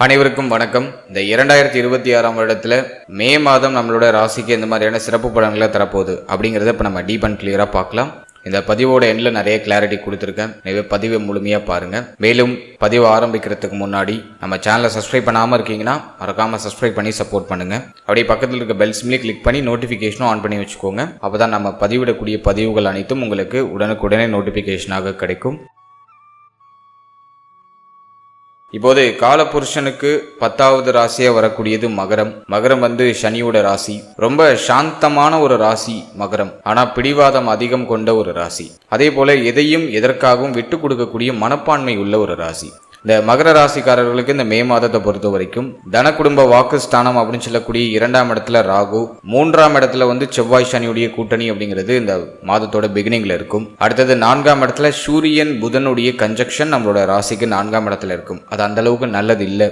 அனைவருக்கும் வணக்கம். இந்த 2026 வருடத்தில் மே மாதம் நம்மளோட ராசிக்கு எந்த மாதிரியான சிறப்பு பலன்களை தரப்போகுது அப்படிங்கிறத இப்போ நம்ம டீப் அண்ட் கிளியராக பார்க்கலாம். இந்த பதிவோட எண்டில் நிறைய கிளாரிட்டி கொடுத்துருக்கேன். எனவே பதிவை முழுமையாக பாருங்கள். மேலும் பதிவை ஆரம்பிக்கிறதுக்கு முன்னாடி நம்ம சேனலை சப்ஸ்கிரைப் பண்ணாமல் இருக்கீங்கன்னா மறக்காமல் சப்ஸ்கிரைப் பண்ணி சப்போர்ட் பண்ணுங்கள். அப்படியே பக்கத்தில் இருக்க பெல் சிம்லேயே கிளிக் பண்ணி நோட்டிஃபிகேஷனும் ஆன் பண்ணி வச்சுக்கோங்க. அப்போ தான் நம்ம பதிவிடக்கூடிய பதிவுகள் அனைத்தும் உங்களுக்கு உடனுக்குடனே நோட்டிஃபிகேஷனாக கிடைக்கும். இப்போது காலபுருஷனுக்கு 10வது ராசியாக வரக்கூடியது மகரம். மகரம் சனியோட ராசி. ரொம்ப சாந்தமான ஒரு ராசி மகரம். ஆனால் பிடிவாதம் அதிகம் கொண்ட ஒரு ராசி. அதே போல எதையும் எதற்காகவும் விட்டு கொடுக்கக்கூடிய மனப்பான்மை உள்ள ஒரு ராசி. இந்த மகர ராசிக்காரர்களுக்கு இந்த மே மாதத்தை பொறுத்த வரைக்கும் தன குடும்ப வாக்கு ஸ்தானம் அப்படின்னு சொல்லக்கூடிய 2ஆம் இடத்துல ராகு, 3ஆம் இடத்துல செவ்வாய் சனியுடைய கூட்டணி அப்படிங்கிறது இந்த மாதத்தோட பிகினிங்ல இருக்கும். அடுத்தது 4ஆம் இடத்துல சூரியன் புதனுடைய கன்ஜக்ஷன் நம்மளோட ராசிக்கு 4ஆம் இடத்துல இருக்கும். அது அந்த அளவுக்கு நல்லது இல்லை.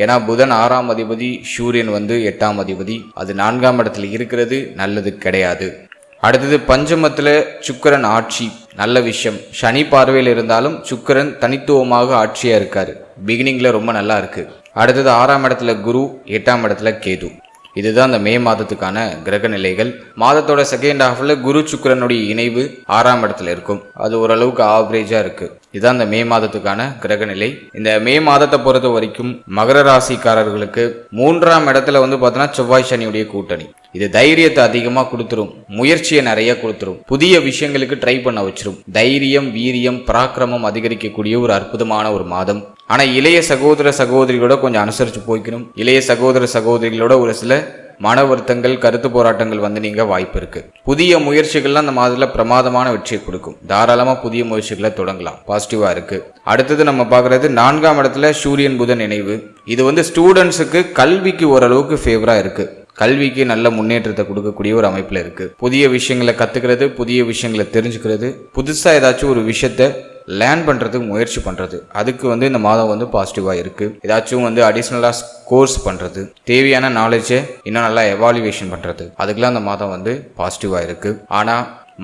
ஏன்னா புதன் 6ஆம் அதிபதி, சூரியன் 8ஆம் அதிபதி. அது 4ஆம் இடத்துல இருக்கிறது நல்லது கிடையாது. அடுத்தது பஞ்சமத்துல சுக்கிரன் ஆட்சி, நல்ல விஷயம். சனி பார்வையில் இருந்தாலும் சுக்கிரன் தனித்துவமாக ஆட்சியா இருக்காரு. பிகினிங்ல ரொம்ப நல்லா இருக்கு. அடுத்தது 6ஆம் இடத்துல குரு, 8ஆம் இடத்துல கேது. இதுதான் இந்த மே மாதத்துக்கான கிரக நிலைகள். மாதத்தோட செகண்ட் ஹாஃப்ல குரு சுக்கிரனுடைய இணைவு 6ஆம் இடத்துல இருக்கும். அது ஓரளவுக்கு ஆவரேஜா இருக்கு. இதுதான் இந்த மே மாதத்துக்கான கிரக நிலை. இந்த மே மாதத்தை பொறுத்த வரைக்கும் மகர ராசிக்காரர்களுக்கு 3ஆம் இடத்துல பார்த்தோன்னா செவ்வாய் சனியுடைய கூட்டணி. இது தைரியத்தை அதிகமாக கொடுத்துரும், முயற்சியை நிறைய கொடுத்துரும், புதிய விஷயங்களுக்கு ட்ரை பண்ண வச்சிரும். தைரியம், வீரியம், பராக்கிரமம் அதிகரிக்கக்கூடிய ஒரு அற்புதமான ஒரு மாதம். ஆனா இளைய சகோதர சகோதரிகளோட கொஞ்சம் அனுசரிச்சு போய்க்கணும். இளைய சகோதர சகோதரிகளோட ஒரு சில மன வருத்தங்கள், கருத்து போராட்டங்கள் நீங்க வாய்ப்பு இருக்கு. புதிய முயற்சிகள்லாம் அந்த மாதத்துல பிரமாதமான வெற்றியை கொடுக்கும். தாராளமா புதிய முயற்சிகளை தொடங்கலாம். பாசிட்டிவா இருக்கு. அடுத்தது நம்ம பாக்குறது 4ஆம் இடத்துல சூரியன் புதன் இணைவு. இது ஸ்டூடெண்ட்ஸுக்கு கல்விக்கு ஓரளவுக்கு ஃபேவரா இருக்கு. கல்விக்கு நல்ல முன்னேற்றத்தை கொடுக்கக்கூடிய ஒரு அமைப்புல இருக்கு. புதிய விஷயங்களை கத்துக்கிறது, புதிய விஷயங்களை தெரிஞ்சுக்கிறது, புதுசா ஏதாச்சும் ஒரு விஷயத்த லேர்ன் பண்றதுக்கு முயற்சி பண்றது, அதுக்கு இந்த மாதம் பாசிட்டிவா இருக்கு. ஏதாச்சும் அடிஷனலா கோர்ஸ் பண்றது, தேவையான நாலேஜை இன்னும் நல்லா எவாலுவேஷன் பண்றது, அதுக்கெல்லாம் அந்த மாதம் பாசிட்டிவா இருக்கு. ஆனா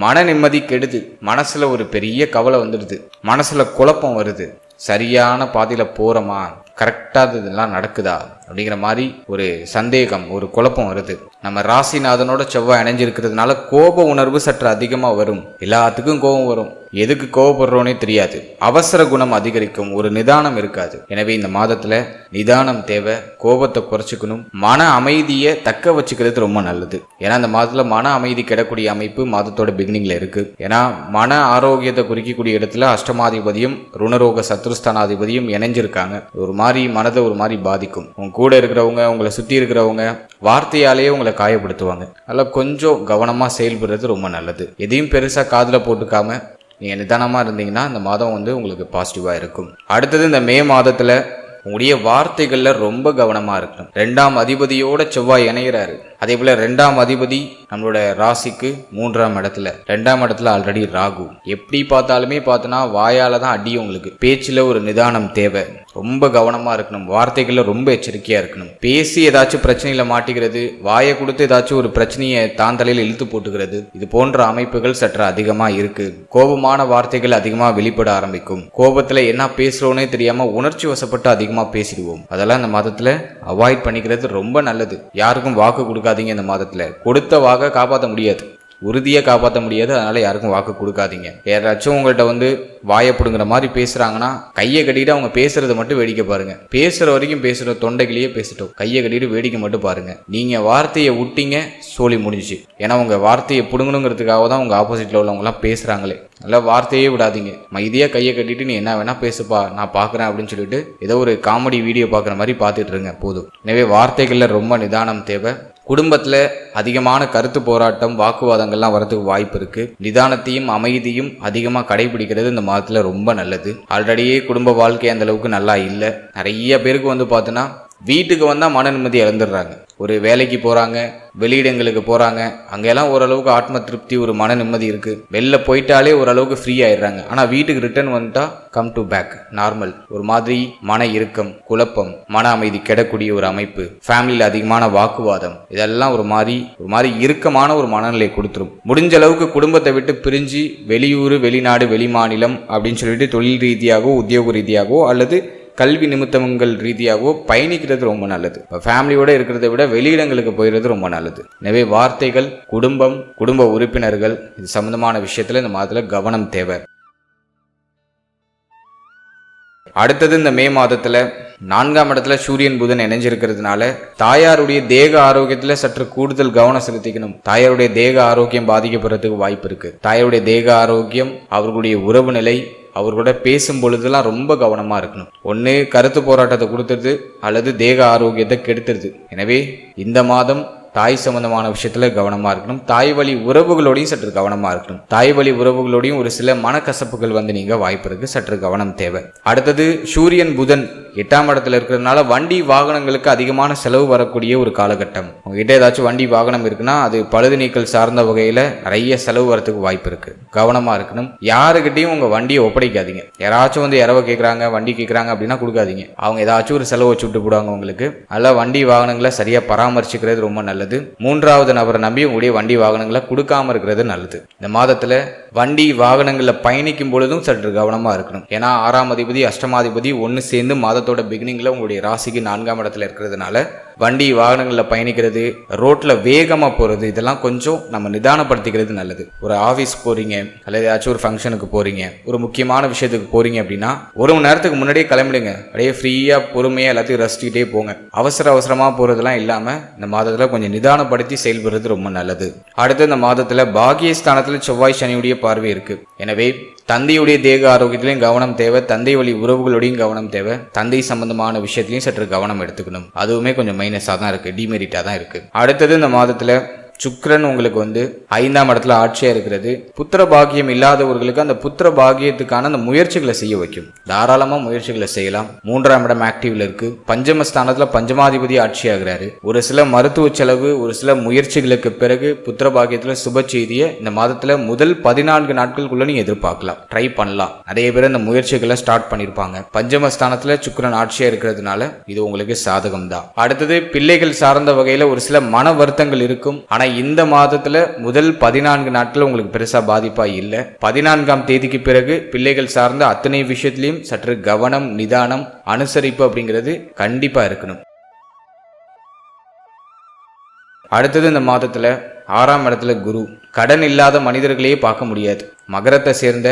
மன நிம்மதி கெடுது. மனசுல ஒரு பெரிய கவலை வந்துடுது. மனசுல குழப்பம் வருது. சரியான பாதையில போறோமா, கரெக்டா இதெல்லாம் நடக்குதா அப்படிங்கிற மாதிரி ஒரு சந்தேகம், ஒரு குழப்பம் வருது. நம்ம ராசிநாதனோட செவ்வாய் இணைஞ்சிருக்கிறதுனால கோப உணர்வு சற்று அதிகமா வரும். எல்லாத்துக்கும் கோபம் வரும். எதுக்கு கோபப்படுறோன்னே தெரியாது. அவசர குணம் அதிகரிக்கும். ஒரு நிதானம் இருக்காது. எனவே இந்த மாதத்துல நிதானம் தேவை. கோபத்தை குறைச்சிக்கணும். மன அமைதியை தக்க வச்சுக்கிறது ரொம்ப நல்லது. ஏன்னா இந்த மாதத்துல மன அமைதி கிடக்கூடிய அமைப்பு மாதத்தோட பிகினிங்ல இருக்கு. ஏன்னா மன ஆரோக்கியத்தை குறிக்கக்கூடிய இடத்துல அஷ்டமாதிபதியும் ருணரோக சத்ருஸ்தானாதிபதியும் இணைஞ்சிருக்காங்க. ஒரு மாதிரி மனதை ஒரு மாதிரி பாதிக்கும். உங்க கூட இருக்கிறவங்க, உங்களை சுத்தி இருக்கிறவங்க வார்த்தையாலேயே உங்களை காயப்படுத்துவாங்க. அதெல்லாம் கொஞ்சம் கவனமா செயல்படுறது ரொம்ப நல்லது. எதையும் பெருசா காதுல போட்டுக்காம நீங்க நிதானமா இருந்தீங்கன்னா இந்த மாதம் உங்களுக்கு பாசிட்டிவா இருக்கும். அடுத்தது இந்த மே மாதத்துல உங்களுடைய வார்த்தைகள்ல ரொம்ப கவனமா இருக்கணும். 2ஆம் அதிபதியோட செவ்வாய் இணைகிறாரு. அதே போல 2ஆம் அதிபதி நம்மளோட ராசிக்கு 3ஆம் இடத்துல, 2ஆம் இடத்துல ஆல்ரெடி ராகு. எப்படி பார்த்தாலுமே பார்த்தோன்னா வாயால தான் அடி. உங்களுக்கு பேச்சுல ஒரு நிதானம் தேவை. ரொம்ப கவனமா இருக்கணும். வார்த்தைகள்ல ரொம்ப எச்சரிக்கையா இருக்கணும். பேசி ஏதாச்சும் பிரச்சனையில மாட்டிக்கிறது, வாயை கொடுத்து ஏதாச்சும் ஒரு பிரச்சனையை தான் தலையில இழுத்து போட்டுக்கிறது, இது போன்ற அமைப்புகள் சற்று அதிகமா இருக்கு. கோபமான வார்த்தைகள் அதிகமா வெளிப்பட ஆரம்பிக்கும். கோபத்துல என்ன பேசுறோன்னே தெரியாம உணர்ச்சி வசப்பட்டு அதிகமா பேசிடுவோம். அதெல்லாம் இந்த மாதத்துல அவாய்ட் பண்ணிக்கிறது ரொம்ப நல்லது. யாருக்கும் வாக்கு கொடுக்காதீங்க. இந்த மாதத்துல கொடுத்த வாக்கை காப்பாற்ற முடியாது, உறுதியை காப்பாற்ற முடியாது. அதனால யாருக்கும் வாக்கு கொடுக்காதீங்க. யாராச்சும் உங்கள்கிட்ட வாயை பிடுங்குற மாதிரி பேசுறாங்கன்னா கையை கட்டிட்டு அவங்க பேசுறதை மட்டும் வேடிக்கை பாருங்க. பேசுற வரைக்கும் பேசுறோம், தொண்டைகளையே பேசிட்டோம், கையை கட்டிட்டு வேடிக்கை மட்டும் பாருங்க. நீங்க வார்த்தையை விட்டீங்க, சோழி முடிஞ்சிச்சு. ஏன்னா உங்க வார்த்தையை பிடுங்கணுங்கிறதுக்காக தான் உங்க ஆப்போசிட்ல உள்ளவங்க எல்லாம் பேசுறாங்களே. நல்லா வார்த்தையே விடாதீங்க. மைதியா கையை கட்டிட்டு நீ என்ன வேணா பேசுப்பா, நான் பாக்குறேன் அப்படின்னு சொல்லிட்டு ஏதோ ஒரு காமெடி வீடியோ பாக்குற மாதிரி பார்த்துட்டு இருங்க போதும். எனவே வார்த்தைகள்ல ரொம்ப நிதானம் தேவை. குடும்பத்துல அதிகமான கருத்து போராட்டம், வாக்குவாதங்கள்லாம் வரதுக்கு வாய்ப்பு இருக்கு. நிதானத்தையும் அமைதியும் அதிகமா கடைபிடிக்கிறது இந்த மாதத்துல ரொம்ப நல்லது. ஆல்ரெடியே குடும்ப வாழ்க்கை அந்த அளவுக்கு நல்லா இல்லை. நிறைய பேருக்கு பார்த்தோன்னா வீட்டுக்கு வந்தால் மன நிம்மதி இழந்துடுறாங்க. ஒரு வேலைக்கு போகிறாங்க, வெளியிடங்களுக்கு போகிறாங்க, அங்கெல்லாம் ஓரளவுக்கு ஆத்ம திருப்தி, ஒரு மன நிம்மதி இருக்குது. வெளில போயிட்டாலே ஓரளவுக்கு ஃப்ரீ ஆயிடுறாங்க. ஆனால் வீட்டுக்கு ரிட்டர்ன் வந்துட்டா கம் டு பேக் நார்மல். ஒரு மாதிரி மன இறுக்கம், குழப்பம், மன அமைதி கெடக்கூடிய ஒரு அமைப்பு, ஃபேமிலியில் அதிகமான வாக்குவாதம், இதெல்லாம் ஒரு மாதிரி இறுக்கமான ஒரு மனநிலை கொடுத்துரும். முடிஞ்ச அளவுக்கு குடும்பத்தை விட்டு பிரிஞ்சு வெளியூர், வெளிநாடு, வெளிமாநிலம் அப்படின்னு சொல்லிட்டு தொழில் ரீதியாகவோ உத்தியோக ரீதியாகவோ அல்லது கல்வி நிமித்தங்கள் ரீதியாகவோ பயணிக்கிறது ரொம்ப நல்லது. ஃபேமிலியோட இருக்கிறத விட வெளியிடங்களுக்கு போயிடுறது ரொம்ப நல்லது. எனவே வார்த்தைகள், குடும்ப உறுப்பினர்கள் இது சம்பந்தமான விஷயத்துல இந்த மாதத்துல கவனம் தேவை. அடுத்தது இந்த மே மாதத்துல 4ஆம் இடத்துல சூரியன் புதன் இணைஞ்சிருக்கிறதுனால தாயாருடைய தேக ஆரோக்கியத்துல சற்று கூடுதல் கவனம் செலுத்திக்கணும். தாயாருடைய தேக ஆரோக்கியம் பாதிக்கப்படுறதுக்கு வாய்ப்பு இருக்கு. தாயாருடைய தேக ஆரோக்கியம், அவர்களுடைய உறவு நிலை, அவர்களோட பேசும் பொழுதுலாம் ரொம்ப கவனமா இருக்கணும். ஒன்று கருத்து போராட்டத்தை கொடுத்துருது அல்லது தேக ஆரோக்கியத்தை கெடுத்துருது. எனவே இந்த மாதம் தாய் சம்பந்தமான விஷயத்துல கவனமா இருக்கணும். தாய் வழி உறவுகளோடையும் சற்று கவனமா இருக்கணும். தாய் வழி உறவுகளோடையும் ஒரு சில மனக்கசப்புகள் நீங்க வாய்ப்பு இருக்கு, சற்று கவனம் தேவை. அடுத்தது சூரியன் புதன் 8ஆம் இடத்துல இருக்கிறதுனால வண்டி வாகனங்களுக்கு அதிகமான செலவு வரக்கூடிய ஒரு காலகட்டம். உங்ககிட்ட ஏதாச்சும் வண்டி வாகனம் இருக்குன்னா அது பழுது நீக்கல் சார்ந்த வகையில நிறைய செலவு வரத்துக்கு வாய்ப்பு இருக்கு. கவனமா இருக்கணும். யாருக்கிட்டையும் உங்க வண்டியை ஒப்படைக்காதீங்க. யாராச்சும் இரவ கேட்கறாங்க, வண்டி கேட்கறாங்க அப்படின்னா கொடுக்காதீங்க. அவங்க ஏதாச்சும் ஒரு செலவு வச்சு விட்டு போடுவாங்க உங்களுக்கு. அதெல்லாம் வண்டி வாகனங்களை சரியா பராமரிச்சுக்கிறது ரொம்ப நல்லது. 3வது நபரை நம்பி உங்களுடைய வண்டி வாகனங்களை கொடுக்காம இருக்கிறது நல்லது. இந்த மாதத்துல வண்டி வாகனங்கள்ல பயணிக்கும் பொழுதும் சற்று கவனமா இருக்கணும். ஏன்னா 6ஆம் அதிபதி அஷ்டமாதிபதி ஒன்னு சேர்ந்து மாதத்தோட பிகினிங்ல உங்களுடைய ராசிக்கு 4ஆம் இடத்துல இருக்கிறதுனால வண்டி வாகனங்கள்ல பயணிக்கிறது, ரோட்ல வேகமா போறது, இதெல்லாம் கொஞ்சம் நம்ம நிதானப்படுத்திக்கிறது நல்லது. ஒரு ஆபீஸ் போறீங்க அல்லது ஏதாச்சும் ஒரு ஃபங்க்ஷனுக்கு போறீங்க, ஒரு முக்கியமான விஷயத்துக்கு போறீங்க அப்படின்னா 1 மணி நேரத்துக்கு முன்னாடியே கிளம்பிடுங்க. அப்படியே ஃப்ரீயா பொறுமையா எல்லாத்தையும் ரசிச்சுக்கிட்டே போங்க. அவசரமா போறதெல்லாம் இல்லாம இந்த மாதத்துல கொஞ்சம் நிதானப்படுத்தி செயல்படுறது ரொம்ப நல்லது. அடுத்து இந்த மாதத்துல பாகியஸ்தானத்துல செவ்வாய் சனியுடைய பார்வை இருக்கு. எனவே தந்தையுடைய தேக ஆரோக்கியத்திலையும் கவனம் தேவை. தந்தை வழி உறவுகளோடையும் கவனம் தேவை. தந்தை சம்பந்தமான விஷயத்திலையும் சற்று கவனம் எடுத்துக்கணும். அதுவுமே கொஞ்சம் மைனஸா தான் இருக்கு, டிமெரிட்டா தான் இருக்கு. அடுத்தது இந்த மாதத்துல சுக்கிரன் உங்களுக்கு 5ஆம் இடத்துல ஆட்சியா இருக்கிறது. புத்திர பாகியம் இல்லாதவர்களுக்கு அந்த புத்திர பாகியத்துக்கான அந்த முயற்சிகளை செய்ய வைக்கும். தாராளமா முயற்சிகளை செய்யலாம். 3ஆம் இடம் ஆக்டிவ்ல இருக்கு. பஞ்சமஸ்தானத்துல பஞ்சமாதிபதி ஆட்சி ஆகிறாரு. ஒரு சில மருத்துவ செலவு, ஒரு சில முயற்சிகளுக்கு பிறகு புத்திர பாகியத்துல சுப செய்தியை இந்த மாதத்துல முதல் 14 நாட்களுக்குள்ள நீங்க எதிர்பார்க்கலாம். ட்ரை பண்ணலாம். நிறைய பேர் இந்த முயற்சிகளை ஸ்டார்ட் பண்ணிருப்பாங்க. பஞ்சமஸ்தானத்துல சுக்கிரன் ஆட்சியா இருக்கிறதுனால இது உங்களுக்கு சாதகம் தான். அடுத்தது பிள்ளைகள் சார்ந்த வகையில ஒரு சில மன வருத்தங்கள் இருக்கும். ஆனா இந்த மாதத்துல முதல் 14 நாட்கள் உங்களுக்கு பெருசா பாதிப்பா இல்ல. 14ஆம் தேதிக்கு பிறகு பிள்ளைகள் சார்ந்த அத்தனை விஷயத்திலையும் சற்று கவனம், நிதானம், அனுசரிப்பு அப்படிங்கிறது கண்டிப்பா இருக்கணும். அடுத்தது இந்த மாதத்துல 6ஆம் இடத்துல குரு. கடன் இல்லாத மனிதர்களையே பார்க்க முடியாது. மகரத்தை சேர்ந்த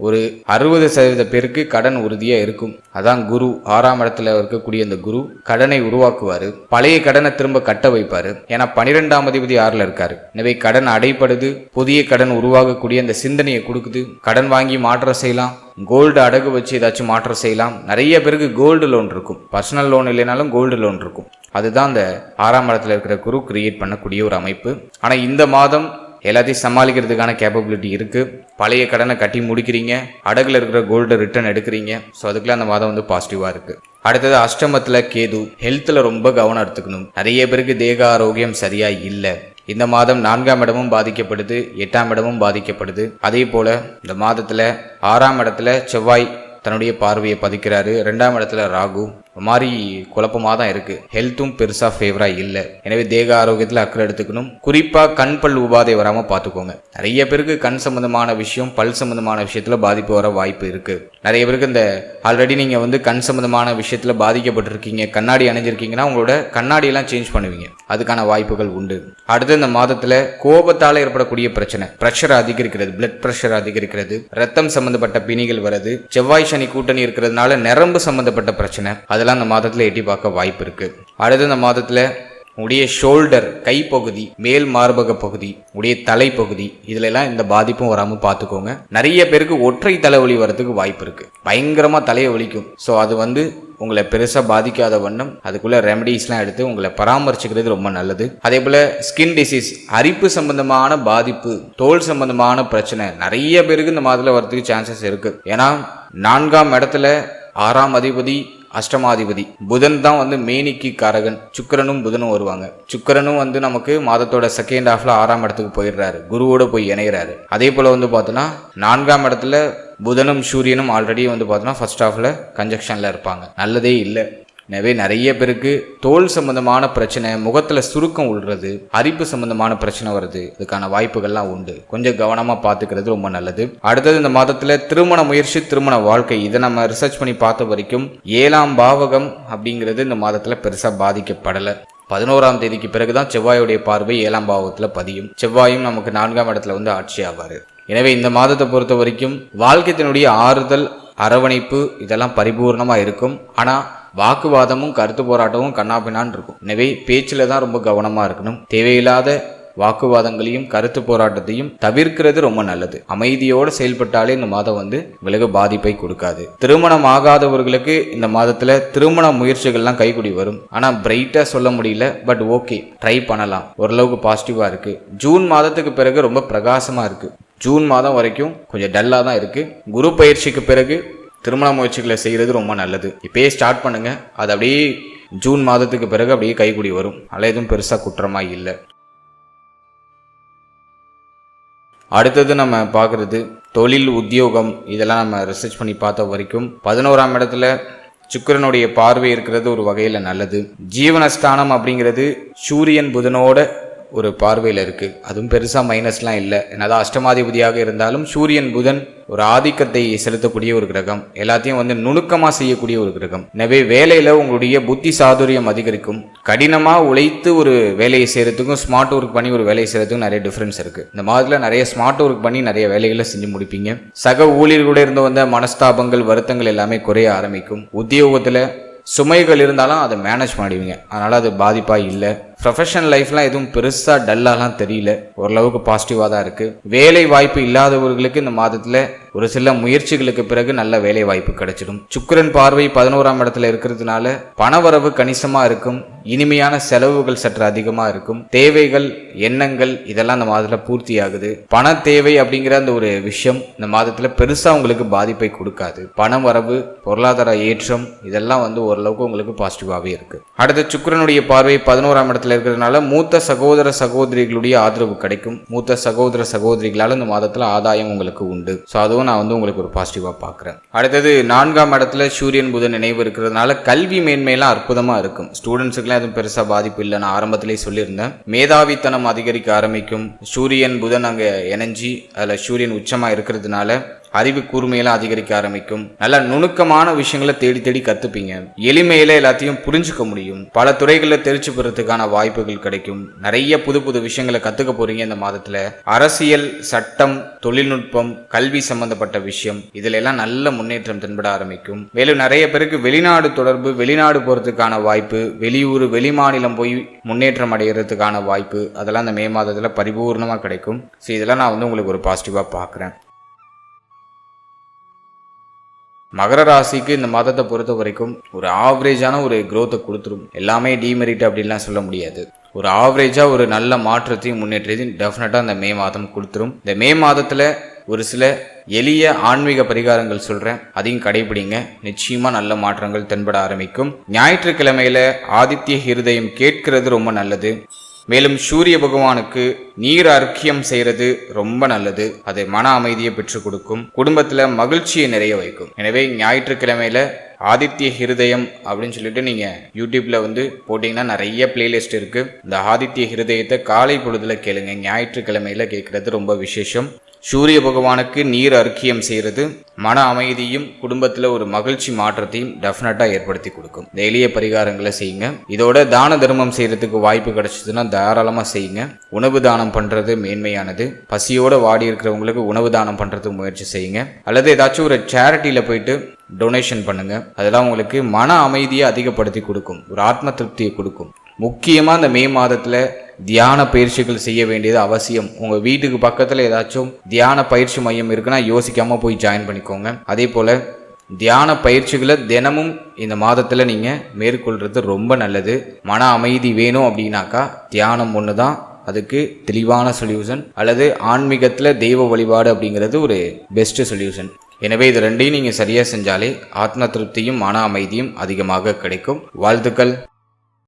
ஒரு 60% பேருக்கு கடன் உறுதியா இருக்கும். அதான் குரு 6ஆம் இடத்துல இருக்கக்கூடிய அந்த குரு கடனை உருவாக்குவாரு. பழைய கடனை திரும்ப கட்ட வைப்பாரு. ஏன்னா 12ஆம் அதிபதி 6ல இருக்காரு. எனவே கடன் அடைப்படுது, புதிய கடன் உருவாகக்கூடிய அந்த சிந்தனையை கொடுக்குது. கடன் வாங்கி மாற்றம் செய்யலாம். கோல்டு அடகு வச்சு ஏதாச்சும் மாற்றம் செய்யலாம். நிறைய பேருக்கு கோல்டு லோன் இருக்கும். பர்சனல் லோன் இல்லைனாலும் கோல்டு லோன் இருக்கும். அதுதான் அந்த 6ஆம் இடத்துல இருக்கிற குரு கிரியேட் பண்ணக்கூடிய ஒரு அமைப்பு. ஆனா இந்த மாதம் எல்லாத்தையும் சமாளிக்கிறதுக்கான கேப்பபிலிட்டி இருக்கு. பழைய கடனை கட்டி முடிக்கிறீங்க, அடகுல இருக்கிற கோல்டு ரிட்டர்ன் எடுக்கிறீங்க. ஸோ அதுக்குள்ள அந்த மாதம் பாசிட்டிவா இருக்கு. அடுத்தது அஷ்டமத்துல கேது. ஹெல்த்ல ரொம்ப கவனம் எடுத்துக்கணும். நிறைய பேருக்கு தேக ஆரோக்கியம் சரியா இல்லை. இந்த மாதம் 4ஆம் இடமும் பாதிக்கப்படுது, 8ஆம் இடமும் பாதிக்கப்படுது. அதே போல இந்த மாதத்துல 6ஆம் இடத்துல செவ்வாய் தன்னுடைய பார்வையை பதிக்கிறாரு. 2ஆம் இடத்துல ராகு. மாதிரி குழப்பமாக தான் இருக்கு. ஹெல்த்தும் பெருசா ஃபேவரா இல்லை. எனவே தேக ஆரோக்கியத்தில் அக்கறை எடுத்துக்கணும். குறிப்பா கண் பல் உபாதை வராம பார்த்துக்கோங்க. நிறைய பேருக்கு கண் சம்பந்தமான விஷயம், பல் சம்பந்தமான விஷயத்துல பாதிப்பு வர வாய்ப்பு இருக்கு. நிறைய பேருக்கு இந்த ஆல்ரெடி நீங்க கண் சம்பந்தமான விஷயத்துல பாதிக்கப்பட்டிருக்கீங்க, கண்ணாடி அணிஞ்சிருக்கீங்கன்னா உங்களோட கண்ணாடி எல்லாம் சேஞ்ச் பண்ணுவீங்க. அதுக்கான வாய்ப்புகள் உண்டு. அடுத்து இந்த மாதத்துல கோபத்தால ஏற்படக்கூடிய பிரச்சனை, பிரஷர் அதிகரிக்கிறது, பிளட் பிரஷர் அதிகரிக்கிறது, ரத்தம் சம்பந்தப்பட்ட பிணிகள் வருது. செவ்வாய் சனி கூட்டணி இருக்கிறதுனால நரம்பு சம்பந்தப்பட்ட பிரச்சனை, அதெல்லாம் இந்த மாதத்துல எட்டி பார்க்க வாய்ப்பு இருக்கு. அடுத்து இந்த மாதத்துல உடைய ஷோல்டர், கைப்பகுதி, மேல் மார்பக பகுதி, உடைய தலைப்பகுதி, இதுல எல்லாம் இந்த பாதிப்பும் வராம பார்த்துக்கோங்க. நிறைய பேருக்கு ஒற்றை தலைவலி வரதுக்கு வாய்ப்பு இருக்கு. பயங்கரமா தலையை வலிக்கும். ஸோ அது உங்களை பெருசா பாதிக்காத வண்ணம் அதுக்குள்ள ரெமடிஸ்லாம் எடுத்து உங்களை பராமரிச்சுக்கிறது ரொம்ப நல்லது. அதே போல ஸ்கின் டிசீஸ், அரிப்பு சம்பந்தமான பாதிப்பு, தோல் சம்பந்தமான பிரச்சனை நிறைய பேருக்கு இந்த மாதத்துல வரதுக்கு சான்சஸ் இருக்கு. ஏன்னா 4ஆம் இடத்துல 6ஆம் அதிபதி அஷ்டமாதிபதி புதன் தான் மேனிக்கு காரகன். சுக்கிரனும் புதனும் வருவாங்க. சுக்கிரனும் நமக்கு மாதத்தோட செகண்ட் ஹாஃப்ல 6ஆம் இடத்துக்கு போயிடுறாரு, குருவோட போய் இணைகிறாரு. அதே போல பார்த்தோன்னா 4ஆம் இடத்துல புதனும் சூரியனும் ஆல்ரெடி பார்த்தோன்னா ஃபர்ஸ்ட் ஹாஃப்ல கன்ஜெக்ஷன்ல இருப்பாங்க. நல்லதே இல்லை. எனவே நிறைய பேருக்கு தோல் சம்பந்தமான பிரச்சனை, முகத்துல சுருக்கம் உள்றது, அரிப்பு சம்பந்தமான பிரச்சனை வருது. இதுக்கான வாய்ப்புகள்லாம் உண்டு. கொஞ்சம் கவனமா பார்த்துக்கிறது ரொம்ப நல்லது. அடுத்தது இந்த மாதத்துல திருமண முயற்சி, திருமண வாழ்க்கை, இதை நம்ம ரிசர்ச் பண்ணி பார்த்த வரைக்கும் 7ஆம் பாவகம் அப்படிங்கிறது இந்த மாதத்துல பெருசா பாதிக்கப்படலை. 11ஆம் தேதிக்கு பிறகுதான் செவ்வாயுடைய பார்வை 7ஆம் பாவகத்துல பதியும். செவ்வாயும் நமக்கு 4ஆம் இடத்துல வந்து ஆட்சி ஆவாரு. எனவே இந்த மாதத்தை பொறுத்த வரைக்கும் வாழ்க்கையினுடைய ஆறுதல், அரவணைப்பு இதெல்லாம் பரிபூர்ணமா இருக்கும். ஆனா வாக்குவாதமும் கருத்து போராட்டமும் கண்ணாபின்னான்னு இருக்கும். எனவே பேச்சில தான் ரொம்ப கவனமா இருக்கணும். தேவையில்லாத வாக்குவாதங்களையும் கருத்து போராட்டத்தையும் தவிர்க்கிறது ரொம்ப நல்லது. அமைதியோடு செயல்பட்டாலே இந்த மாதம் வந்து உங்களுக்கு பாதிப்பை கொடுக்காது. திருமணம் ஆகாதவர்களுக்கு இந்த மாதத்துல திருமண முயற்சிகள்லாம் கைகூடி வரும். ஆனா பிரைட்டா சொல்ல முடியல, பட் ஓகே, ட்ரை பண்ணலாம். ஓரளவுக்கு பாசிட்டிவா இருக்கு. ஜூன் மாதத்துக்கு பிறகு ரொம்ப பிரகாசமா இருக்கு. ஜூன் மாதம் வரைக்கும் கொஞ்சம் டல்லா தான் இருக்கு. குரு பயிற்சிக்கு பிறகு திருமண முயற்சிகளை செய்யறது ரொம்ப நல்லது. இப்பயே ஸ்டார்ட் பண்ணுங்க. அது அப்படியே ஜூன் மாதத்துக்கு பிறகு அப்படியே கைகூடி வரும். அதில் எதுவும் பெருசா குற்றமா இல்லை. அடுத்தது நம்ம பார்க்குறது தொழில், உத்தியோகம், இதெல்லாம் நம்ம ரிசர்ச் பண்ணி பார்த்த வரைக்கும் 11ஆம் இடத்துல சுக்கிரனுடைய பார்வை இருக்கிறது ஒரு வகையில் நல்லது. ஜீவனஸ்தானம் அப்படிங்கிறது சூரியன் புதனோட ஒரு பார்வையில் இருக்கு. அதுவும் பெருசா மைனஸ்லாம் இல்லை. என்னதான் அஷ்டமாதிபதியாக இருந்தாலும் சூரியன் புதன் ஒரு ஆதிக்கத்தை செலுத்தக்கூடிய ஒரு கிரகம், எல்லாத்தையும் வந்து நுணுக்கமா செய்யக்கூடிய ஒரு கிரகம். எனவே வேலையில உங்களுடைய புத்தி சாதுரியம் அதிகரிக்கும். கடினமா உழைத்து ஒரு வேலையை செய்யறதுக்கும் ஸ்மார்ட் ஒர்க் பண்ணி ஒரு வேலையை செய்யறதுக்கும் நிறைய டிஃபரன்ஸ் இருக்கு. இந்த மாதத்துல நிறைய ஸ்மார்ட் ஒர்க் பண்ணி நிறைய வேலைகளை செஞ்சு முடிப்பீங்க. சக ஊழியர்களோட இருந்து வந்த மனஸ்தாபங்கள், வருத்தங்கள் எல்லாமே குறைய ஆரம்பிக்கும். உத்தியோகத்துல சுமைகள் இருந்தாலும் அதை மேனேஜ் பண்ணிடுவீங்க. அதனால அது பாதிப்பா இல்லை. ப்ரொஃபஷனல் லைஃப்லாம் எதுவும் பெருசா டல்லாலாம் தெரியல. ஓரளவுக்கு பாசிட்டிவா தான் இருக்கு. வேலை வாய்ப்பு இல்லாதவர்களுக்கு இந்த மாதத்துல ஒரு சில முயற்சிகளுக்கு பிறகு நல்ல வேலை வாய்ப்பு கிடைச்சிடும். சுக்கிரன் பார்வை 11ஆம் இடத்துல இருக்கிறதுனால பணவரவு கணிசமா இருக்கும். இனிமையான செலவுகள் சற்று அதிகமா இருக்கும். தேவைகள், எண்ணங்கள் இதெல்லாம் இந்த மாதத்துல பூர்த்தி ஆகுது. பண தேவை அப்படிங்கிற அந்த ஒரு விஷயம் இந்த மாதத்துல பெருசா உங்களுக்கு பாதிப்பை கொடுக்காது. பண வரவு, பொருளாதார ஏற்றம் இதெல்லாம் வந்து ஓரளவுக்கு உங்களுக்கு பாசிட்டிவாவே இருக்கு. அடுத்து சுக்கிரனுடைய பார்வை 11ஆம் இடத்துல இருக்கிறதுனால மூத்த சகோதர சகோதரிகளுடைய ஆதரவு கிடைக்கும். மூத்த சகோதர சகோதரிகளால் இந்த மாதத்துல ஆதாயம் உங்களுக்கு உண்டு. ஸோ அதுவும் நான் வந்து உங்களுக்கு ஒரு பாசிட்டிவா பார்க்குறேன். அடுத்தது 4ஆம் இடத்துல சூரியன் புதன் நினைவு இருக்கிறதுனால கல்வி மேன்மையெல்லாம் அற்புதமா இருக்கும். ஸ்டூடெண்ட்ஸுக்குலாம் எதுவும் பெருசா பாதிப்பு இல்லை. நான் ஆரம்பத்திலேயே சொல்லியிருந்தேன். மேதாவித்தனம் அதிகரிக்க ஆரம்பிக்கும். சூரியன் புதன் அங்க இணைஞ்சி அதுல சூரியன் உச்சமா இருக்கிறதுனால அறிவு கூர்மையெல்லாம் அதிகரிக்க ஆரம்பிக்கும். நல்ல நுணுக்கமான விஷயங்களை தேடி தேடி கத்துப்பீங்க. எளிமையில எல்லாத்தையும் புரிஞ்சுக்க முடியும். பல துறைகளில் தெரிச்சு பெறதுக்கான வாய்ப்புகள் கிடைக்கும். நிறைய புது புது விஷயங்களை கத்துக்க போறீங்க இந்த மாதத்துல. அரசியல், சட்டம், தொழில்நுட்பம், கல்வி சம்பந்தப்பட்ட விஷயம் இதுல எல்லாம் நல்ல முன்னேற்றம் தென்பட ஆரம்பிக்கும். மேலும் நிறைய பேருக்கு வெளிநாடு தொடர்பு, வெளிநாடு போறதுக்கான வாய்ப்பு, வெளியூர், வெளிமாநிலம் போய் முன்னேற்றம் அடைகிறதுக்கான வாய்ப்பு அதெல்லாம் இந்த மே மாதத்துல பரிபூர்ணமா கிடைக்கும். ஸோ இதெல்லாம் நான் வந்து உங்களுக்கு ஒரு பாசிட்டிவா பார்க்குறேன். மகர ராசிக்கு இந்த மாதத்தை பொறுத்த வரைக்கும் ஒரு ஆவரேஜான ஒரு growth கொடுத்துரும். எல்லாமே டிமெரிட் அப்படின்லாம் சொல்ல முடியாது. ஒரு ஆவரேஜா ஒரு நல்ல மாற்றத்தையும் முன்னேற்றத்தையும் டெஃபினட்டா இந்த மே மாதம் கொடுத்துரும். இந்த மே மாதத்துல ஒரு சில எளிய ஆன்மீக பரிகாரங்கள் சொல்றேன், அதையும் கடைபிடிங்க. நிச்சயமா நல்ல மாற்றங்கள் தென்பட ஆரம்பிக்கும். ஞாயிற்றுக்கிழமையில ஆதித்ய ஹிருதயம் கேட்கிறது ரொம்ப நல்லது. மேலும் சூரிய பகவானுக்கு நீர் அர்க்கியம் செய்யறது ரொம்ப நல்லது. அது மன அமைதியை பெற்றுக் கொடுக்கும். குடும்பத்துல மகிழ்ச்சியை நிறைய வைக்கும். எனவே ஞாயிற்றுக்கிழமையில ஆதித்ய ஹிருதயம் அப்படின்னு சொல்லிட்டு நீங்க யூடியூப்ல வந்து போட்டீங்கன்னா நிறைய பிளேலிஸ்ட் இருக்கு. இந்த ஆதித்ய ஹிருதயத்தை காலை பொழுதுல கேளுங்க. ஞாயிற்றுக்கிழமையில கேட்கறது ரொம்ப விசேஷம். சூரிய பகவானுக்கு நீர் அர்க்கியம் செய்யறது மன அமைதியும் குடும்பத்துல ஒரு மகிழ்ச்சி மாற்றத்தையும் டெஃபினட்டா ஏற்படுத்தி கொடுக்கும். இந்த எளிய பரிகாரங்களை செய்யுங்க. இதோட தான தர்மம் செய்யறதுக்கு வாய்ப்பு கிடைச்சதுன்னா தாராளமா செய்யுங்க. உணவு தானம் பண்றது மேன்மையானது. பசியோட வாடி இருக்கிறவங்களுக்கு உணவு தானம் பண்றதுக்கு முயற்சி செய்யுங்க. அல்லது ஏதாச்சும் ஒரு சேரிட்டியில போயிட்டு டொனேஷன் பண்ணுங்க. அதெல்லாம் உங்களுக்கு மன அமைதியை அதிகப்படுத்தி கொடுக்கும். ஒரு ஆத்ம திருப்தியை கொடுக்கும். முக்கியமா இந்த மே மாதத்துல தியான பயிற்சிகள் செய்ய வேண்டியது அவசியம். உங்க வீட்டுக்கு பக்கத்துல ஏதாச்சும் தியான பயிற்சி மையம் இருக்குன்னா யோசிக்காம போய் ஜாயின் பண்ணிக்கோங்க. அதே போல தியான பயிற்சிகளை தினமும் இந்த மாதத்துல நீங்க மேற்கொள்றது ரொம்ப நல்லது. மன அமைதி வேணும் அப்படின்னாக்கா தியானம் ஒண்ணுதான் அதுக்கு தெளிவான சொல்யூஷன். அல்லது ஆன்மீகத்துல தெய்வ வழிபாடு அப்படிங்கிறது ஒரு பெஸ்ட் சொல்யூஷன். எனவே இது ரெண்டையும் நீங்க சரியா செஞ்சாலே ஆத்ம திருப்தியும் மன அமைதியும் அதிகமாக கிடைக்கும். வாழ்த்துக்கள்.